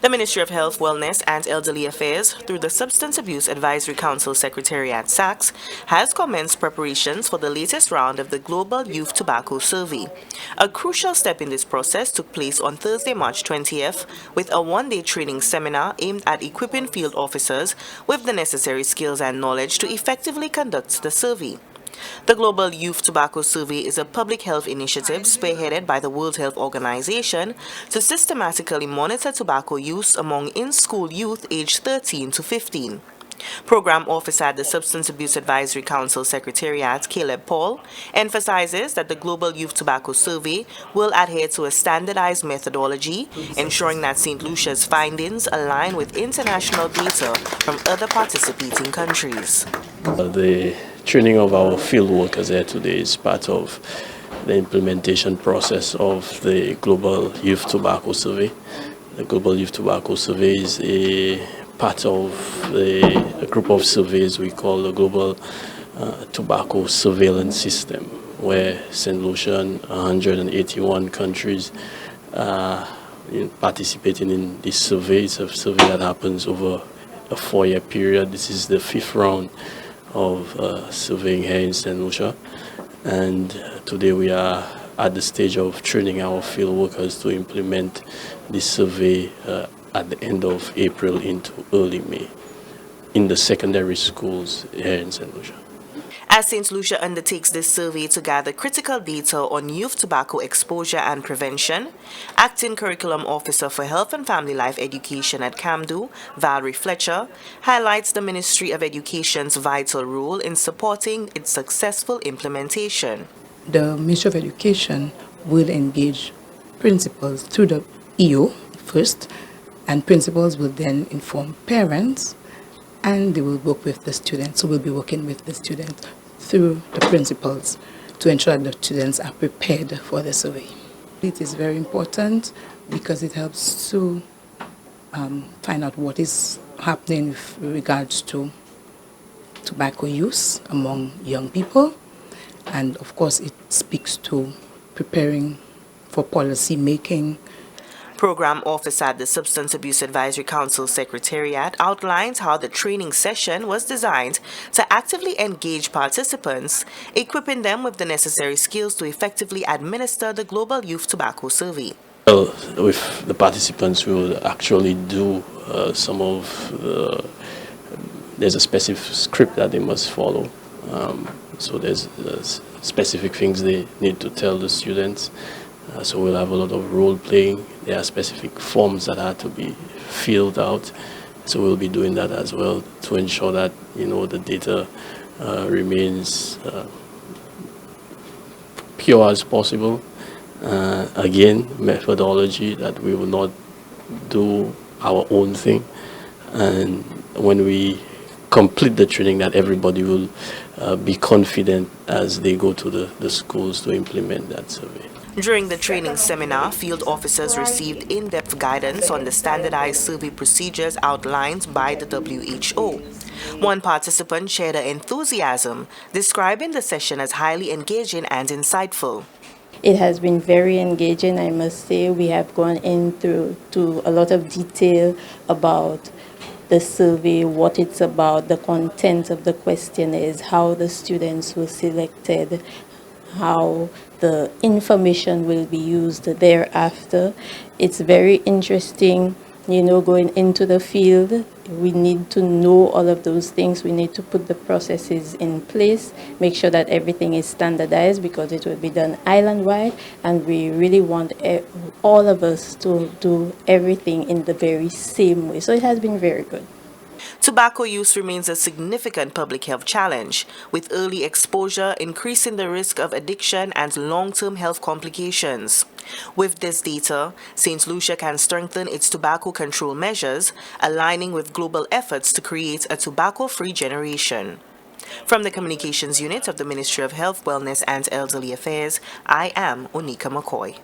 The Ministry of Health, Wellness and Elderly Affairs, through the Substance Abuse Advisory Council Secretariat SAACS, has commenced preparations for the latest round of the Global Youth Tobacco Survey. A crucial step in this process took place on Thursday, March 20th, with a one-day training seminar aimed at equipping field officers with the necessary skills and knowledge to effectively conduct the survey. The Global Youth Tobacco Survey is a public health initiative spearheaded by the World Health Organization to systematically monitor tobacco use among in-school youth aged 13 to 15. Program Officer at the Substance Abuse Advisory Council Secretariat, Caleb Paul, emphasizes that the Global Youth Tobacco Survey will adhere to a standardized methodology, ensuring that Saint Lucia's findings align with international data from other participating countries. The training of our field workers here today is part of the implementation process of the Global Youth Tobacco Survey. The Global Youth Tobacco Survey is a part of a group of surveys we call the Global Tobacco Surveillance System, where Saint Lucia and 181 countries are participating in this survey. It's a survey that happens over a 4-year period. This is the 5th round of surveying here in Saint Lucia, and today we are at the stage of training our field workers to implement this survey at the end of April into early May in the secondary schools here in Saint Lucia. As Saint Lucia undertakes this survey to gather critical data on youth tobacco exposure and prevention, Acting Curriculum Officer for Health and Family Life Education at CAMDU, Valerie Fletcher, highlights the Ministry of Education's vital role in supporting its successful implementation. The Ministry of Education will engage principals through the EO first, and principals will then inform parents, and they will work with the students. So we'll be working with the students through the principals to ensure that the students are prepared for the survey. It is very important because it helps to find out what is happening with regards to tobacco use among young people. And of course, it speaks to preparing for policy making. Program Officer at the Substance Abuse Advisory Council Secretariat outlines how the training session was designed to actively engage participants, equipping them with the necessary skills to effectively administer the Global Youth Tobacco Survey. Well, with the participants, we will actually do there's a specific script that they must follow. So there's specific things they need to tell the students. So we'll have a lot of role playing. There are specific forms that have to be filled out. So we'll be doing that as well to ensure that the data remains pure as possible. Again, methodology that we will not do our own thing. And when we complete the training, that everybody will be confident as they go to the schools to implement that survey. During the training seminar, field officers received in-depth guidance on the standardized survey procedures outlined by the WHO. One participant shared her enthusiasm, describing the session as highly engaging and insightful. It has been very engaging, I must say. We have gone into a lot of detail about the survey, what it's about, the content of the questionnaires, how the students were selected, how the information will be used thereafter. It's very interesting, going into the field. We need to know all of those things. We need to put the processes in place, make sure that everything is standardized because it will be done island-wide, and we really want all of us to do everything in the very same way. So it has been very good. Tobacco use remains a significant public health challenge, with early exposure increasing the risk of addiction and long-term health complications. With this data, Saint Lucia can strengthen its tobacco control measures, aligning with global efforts to create a tobacco-free generation. From the Communications Unit of the Ministry of Health, Wellness and Elderly Affairs, I am Onika McCoy.